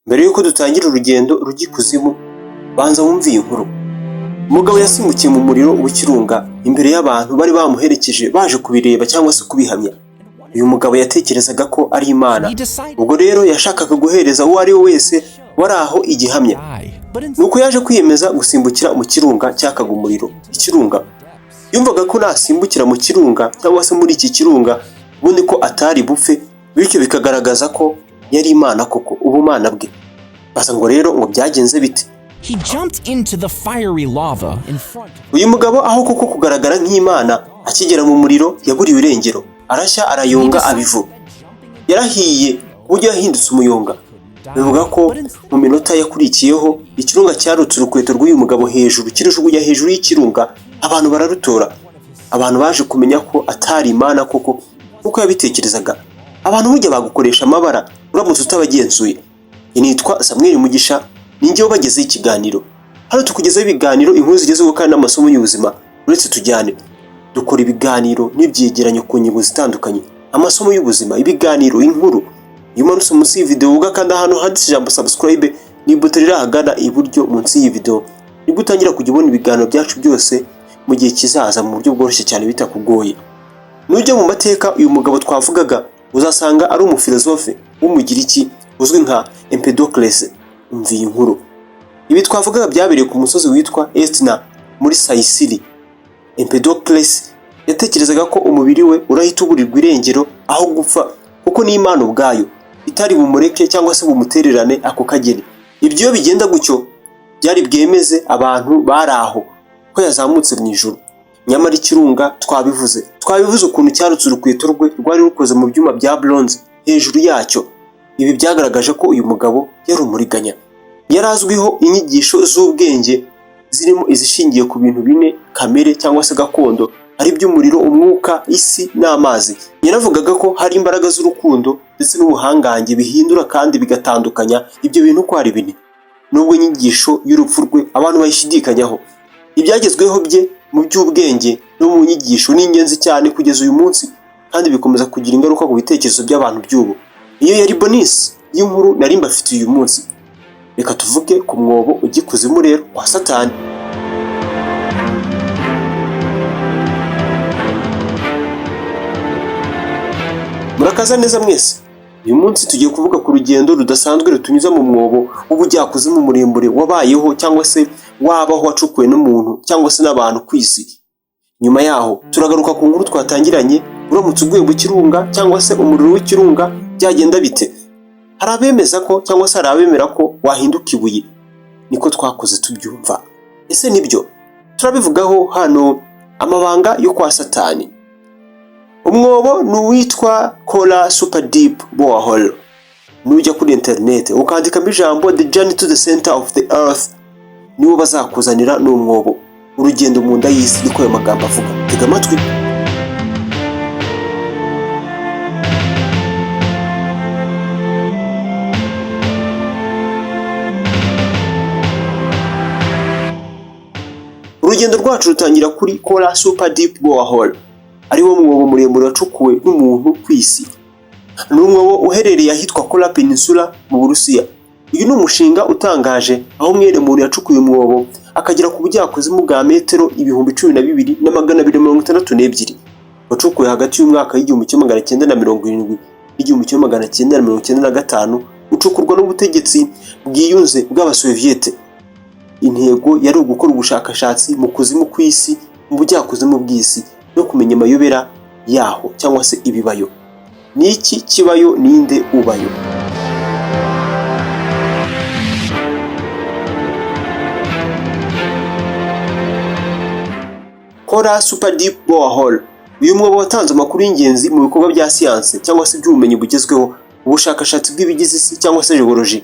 Mbere yuko dutangira urugendo rujya ikuzimu, banza wumve iyi nkuru. Umugabo yasimbukiye mu muriro w'ikirunga imbere y'abantu bari bamuherekeje baje kubireba cyangwa se kubihamya. Uyu mugabo yatekerezaga ko ari Imana, ubwo rero yashakaga guhereza uwo ari we wese wari aho igihamya. Nuko yaje kwiyemeza gusimbukira mu kirunga cyakaga umuriro. Ikirunga yumvaga ko nasimbukira mu kirunga cyangwa se muri iki kirunga ubundi ko atari bupfe, bityo bikagaragaza ko yari Imana koko, ubumana bwe. Basa ngo rero ngo byagenze bite? Uyu mugabo aho koko kugaragara nk'Imana, akigera mu muriro yaburiwe irengero, arashya arayonga abivu. Yarahiye uburyo yahindutse umuyonga. Bivuga ko mu minota yakurikiyeho ikirunga cyarutse urukweto rw'uyu mugabo hejuru, kirujugunya hejuru y'ikirunga. Abantu bararutora. Abantu baje kumenya ko atari Imana koko kuko yabitekerezaga. Abantu burya bagukoresha amabara uramutse utabagenzuye. Nitwa Samuel Mugisha, ninjye wabagezeho ikiganiro. Hano tukugezaho ibiganiro, inkuru zigezeho kandi n'amasomo y'ubuzima. Uretse tujyane dukora ibiganiro n'ibyegeranyo ku ngingo zitandukanye, amasomo y'ubuzima, ibiganiro, inkuru. Iyo umanutse munsi y'iyi video ugakanda ahantu handitse ijambo subscribe, ni buto riri ahagana iburyo munsi y'iyi video, nibwo utangira kujya ubona ibiganiro byacu byose mu gihe kizaza mu buryo bworoshye cyane bitakugoye. Nujya mu mateka, uyu mugabo twavugaga uzasanga ari umufilozofe w'umugiriki uzwi nka Empedocles. Umva iyi nkuru. Ibi twavugaga byabereye ku musozi witwa Etna muri Sicily. Empedocles yatekerezaga ko umubiri we urahita uburirwa irengero aho gupfa, kuko ni Imana ubwayo itari bumureke cyangwa se bumutererane ako kageni. Ibyo bigenda gutyo byari bwemeze abantu bari aho ko yazamutse mu ijuru. Nyamara ikirunga twabivuze ukuntu cyarutse urukweto rwe rwari rukoze mu byuma bya bronze hejuru yacyo. Ibi byagaragaje ko uyu mugabo yari umuriganya. Yari azwiho inyigisho z'ubwenge zirimo izishingiye ku bintu bine kamere cyangwa se gakondo, ari by'umuriro, umwuka, isi n'amazi. Yaravugaga ko hari imbaraga z'urukundo ndetse n'ubuhangange bihindura kandi bigatandukanya ibyo bintu ko ari bine. Nubwo inyigisho y'urupfu rwe abantu bayishidikanyaho, ibyagezweho bye mu by'ubwenge no mu nyigisho ni ingenzi cyane kugeza uyu munsi, kandi bikomeza kugira ingaruka ku bitekerezo by'abantu by'ubu. Iyo yari bonus y'inkuru nari mbafitiye uyu munsi. Reka tuvuge ku mwobo ugikuzimu rero wa Satani. Murakaza neza mwese. Uyu munsi tugiye kuvuga ku rugendo rudasanzwe rutunyuza mu mwobo w'ubujyakuzimu muremure wabayeho cyangwa se wabaho wacukuwe n'umuntu cyangwa se n'abantu ku isi. Nyuma yaho turagaruka ku nkuru twatangiranye, uramutse uguye mu kirunga cyangwa se umuriro w'ikirunga byagenda bite? Hari abemeza ko cyangwa se hari abemera ko wahinduka ibuye. Niko twakoze tubyumva. Ese nibyo? Turabivugaho hano amabanga yo kwa Satani. Umwobo ni uwitwa Kola Super Deep Borehole. Nujya kuri internet ukandikamo ijambo The Journey to the Center of the Earth, niwo bazakuzanira n'umwobo. Urugendo mu nda y'isi, niko ayo magambo avuga. Tega amatwi. Urugendo rwacu rutangira kuri Kola Super Deep Borehole, ari wo mwobo muremure wacukuwe n'umuntu ku isi. Ni umwobo uherereye ahitwa Kola Peninsula mu Burusiya. Uyu ni umushinga utangaje, aho mwene muntu yacukuye umwobo akagera ku bujyakuzimu bwa metero 12,262 wacukuwe hagati y'umwaka w'1970 n'1995, ucukurwa n'ubutegetsi bwiyunze bw'Abasoviyete. Intego yari ugukora ubushakashatsi mu kuzimu ku isi, mu bujyakuzimu bw'isi, no kumenya amayobera yaho cyangwa se ibibayo. Ni iki kibayo, ninde ubayo? Kola Super Deep Borehole. Uyu mwobo watanze amakuru y'ingenzi mu bikorwa bya siyanse cyangwa se by'ubumenyi bugezweho, ubushakashatsi bw'ibigize isi cyangwa se geology.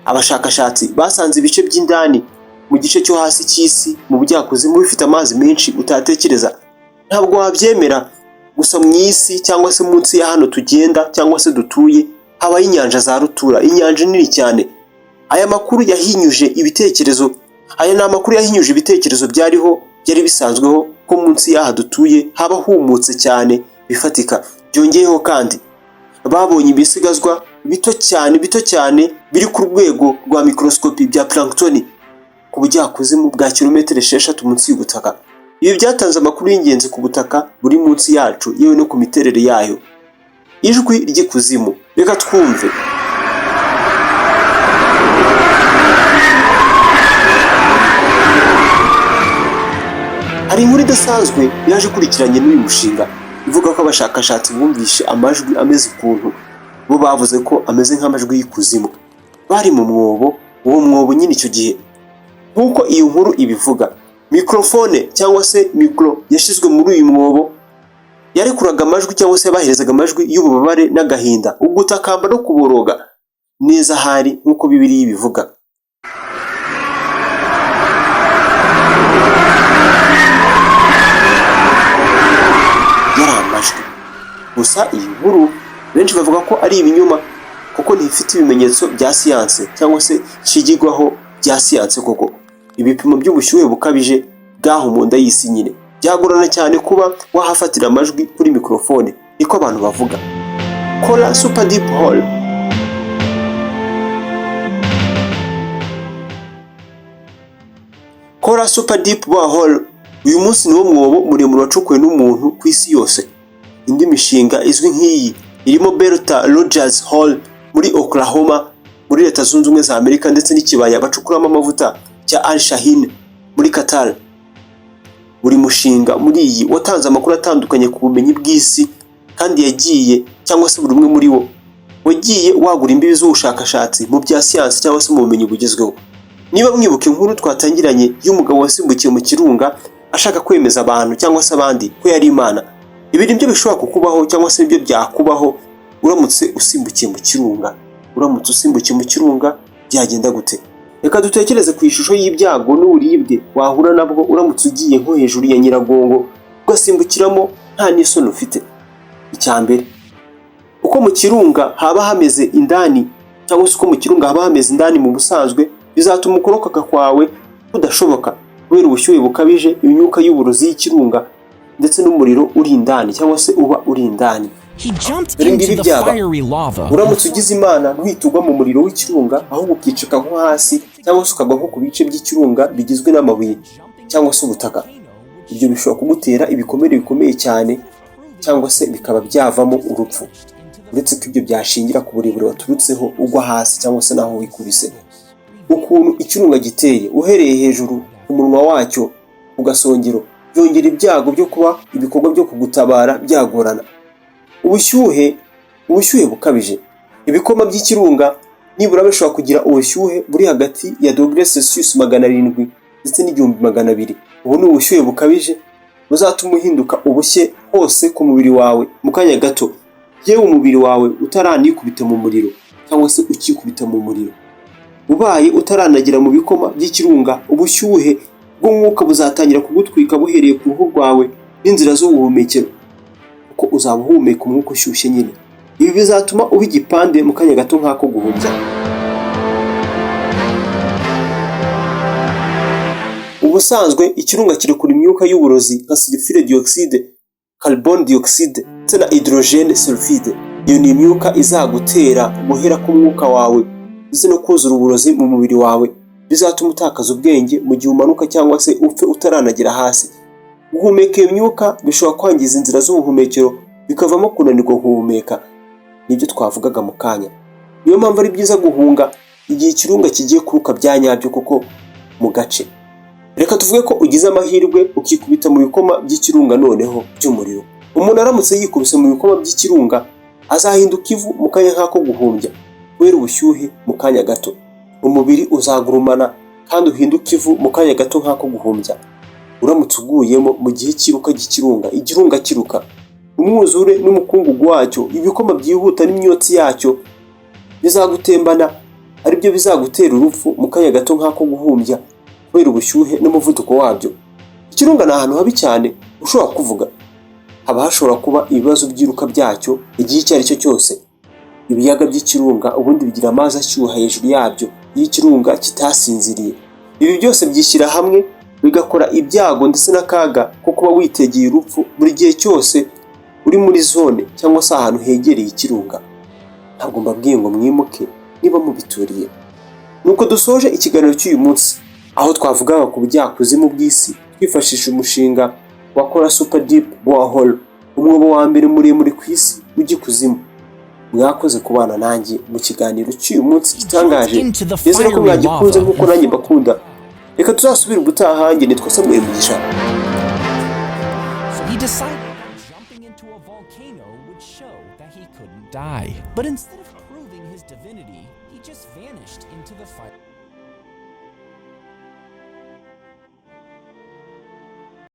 Abashakashatsi basanze ibice by'indani mu gice cyo hasi cy'isi mu bujyakuzimu bifite amazi menshi utatekereza. Ntabwo wabyemera, gusa mu isi cyangwa se munsi ya hano tugenda cyangwa se dutuye habaye inyanja za rutura, inyanja nini cyane. Aya makuru yahinyuje ibitekerezo. Aya ni amakuru yahinyuje ibitekerezo byari bisanzweho ko munsi y'aha dutuye haba humutse cyane bifatika. Byongeyeho kandi babonye ibisigazwa bito cyane biri ku rwego rwa microscope bya plankton ku bujyakuzimu bwa kilometero 6 munsi y'ubutaka. Ibi byatanze amakuru y'ingenzi ku butaka buri munsi yacu yewe no ku miterere yayo. Ijwi ry'ikuzimu, reka twumve. Hari inkuru idasanzwe yaje kurikiranye n'uyu mushinga ivuga ko abashakashatsi bumvishe amajwi ameze ukuntu bo bavuze ko ameze nk'amajwi y'ikuzimu. Bari mu mwobo, uwo mwobo nyine icyo gihe nk'uko iyo nkuru ibivuga, mikrofone cyangwa se mikro yashizwe muri uyu mwobo yarekuraga amajwi cyangwa se baherezaga amajwi y'ububabare n'agahinda, ugutakamba no kuboroga neza hari nk'uko Bibiliya ibivuga. Yari amajwi gusa. Iyi nkuru benshi bavuga ko ari ibinyoma kuko ntifite ibimenyetso bya siyanse cyangwa se shigirwaho bya siyanse. Koko ibipimo by'ubushyuhe bukabije bwaho mu nda y'isi nyine byagorana cyane kuba wahafatira amajwi kuri mikrofone, niko abantu bavuga. Kora super deep hole. Kora super deep borehole uyu munsi niwo mwobo muremure wacukuwe n'umuntu ku isi yose. Indi mishinga izwi nk'iyi irimo Bertha Rogers Hole muri Oklahoma muri Leta Zunze Ubumwe za Amerika, ndetse n'ikibaya bacukuramo amavuta cya Al Shaheen muri Qatar. Buri mushinga muri iyi watanze amakuru atandukanye ku bumenyi bw'isi, kandi yagiye cyangwa se buri umwe muri wo wagiye wagura imbibi z'ubushakashatsi mu bya siyansi cyangwa se mu bumenyi bugezweho. Niba mwibuka inkuru twatangiranye y'umugabo wasimbukiye mu kirunga ashaka kwemeza abantu cyangwa se abandi ko yari Imana, ibi nibyo bishobora kukubaho cyangwa se nibyo byakubaho uramutse usimbukiye mu kirunga. Uramutse usimbukiye mu kirunga byagenda gute? Reka dutekereze ku ishusho y'ibyago n'uburibwe wahura nabwo uramutse ugiye nko hejuru ya Nyiragongo ugasimbukiramo nta n'isoni ufite. Icyambere, uko mu kirunga haba hameze indani cyangwa se uko mu kirunga haba hameze indani mu busanzwe bizatuma ukoroka kwawe kudashoboka kubera ubushyuhe bukabije, imyuka y'uburozi y'ikirunga ndetse n'umuriro uri indani cyangwa se uba uri indani. Uramutse ugize Imana ntuhitugwa mu muriro w'ikirunga, ahubwo ukicika nko hasi cyangwa se ukagwa nko ku bice by'ikirunga bigizwe n'amabuye cyangwa se ubutaka. Ibyo bishobora kugutera ibikomere bikomeye cyane cyangwa se bikaba byavamo urupfu, uretse ko ibyo byashingira ku burebure waturutseho ugwa hasi cyangwa se naho wikubise. Ukuntu ikirunga giteye uhereye hejuru ku munwa wacyo ku gasongero byongera ibyago byo kuba ibikorwa byo kugutabara byagorana. Ubushyuhe bukabije, ibikoma by'ikirunga nibura bishobora kugira ubushyuhe buri hagati ya °C 700 ndetse n'200. Ubu ni ubushyuhe bukabije buzatuma uhinduka ubushye hose ku mubiri wawe mu kanya gato, yewe umubiri wawe utaranikubita mu muriro cyangwa se ukikubita mu muriro. Ubaye utaranagera mu bikoma by'ikirunga, ubushyuhe bw'umwuka buzatangira kugutwika buhereye ku ruhu rwawe n'inzira z'ubuhumekero, kuko uzaba uhumeka umwuka ushyushye nyine. Ibi bizatuma uba igipande mu kanya gato nk'ako guhumbya. Ubusanzwe ikirunga kirekura imyuka y'uburozi nka sulfure dioxide, carbon dioxide ndetse na hydrogène sulfide. Iyo ni imyuka izagutera guhera k'umwuka wawe ndetse no kuzura uburozi mu mubiri wawe, bizatuma utakaza ubwenge mu gihe umanuka cyangwa se upfe utaranagera hasi. Guhumeka iyo myuka bishobora kwangiza inzira z'ubuhumekero bikavamo kunanirwa guhumeka, nibyo twavugaga mu kanya. Niyo mpamvu ari byiza guhunga igihe ikirunga kigiye kuruka bya nyabyo koko mu gace. Reka tuvuge ko ugize amahirwe ukikubita mu bikoma by'ikirunga noneho by'umuriro. Umuntu aramutse yikubise mu bikoma by'ikirunga azahinduka ivu mu kanya nk'ako guhumbya kubera ubushyuhe mu kanya gato. Umubiri uzagurumana kandi uhinduka ivu mu kanya gato nk'ako guhumbya. Uramutse uguyemo mu gihe kiruka gikirunga, igirunga kiruka, umwuzure n'umukungugu wacyo, ibikoma byihuta n'imyotsi yacyo bizagutembana, aribyo bizagutera urupfu mu kanya gato nk'ako guhumbya kubera ubushyuhe n'umuvuduko wabyo. Ikirunga ni ahantu habi cyane ushobora kuvuga. Haba hashobora kuba ibibazo by'iruka byacyo igihe icyo ari cyo cyose. Ibiyaga by'ikirunga ubundi bigira amazi ashyuha hejuru yabyo iyo ikirunga kitasinziriye. Ibi byose byishyira hamwe bigakora ibyago ndetse n'akaga ko kuba witegeye urupfu buri gihe cyose uri muri zone cyangwa se ahantu hegereye ikirunga. ntabwo mbabwiye ngo mwimuke niba mubituriye. Nuko dusoje ikiganiro cy'uyu munsi aho twavugaga ku bujyakuzimu bw'isi twifashishije umushinga wa Kora Super Deep Borehole, umwobo wa mbere muremure ku isi w'igikuzimu. Mwakoze kubana nanjye mu kiganiro cy'uyu munsi gitangaje, nizere ko mwagikunze nk'uko nanjye mbakunda. Reka tuzasubire ubutaha, njye nitwa Samuel Mugisha. He decided jumping into a volcano would show that he couldn't die. But instead of proving his divinity, he just vanished into the fire.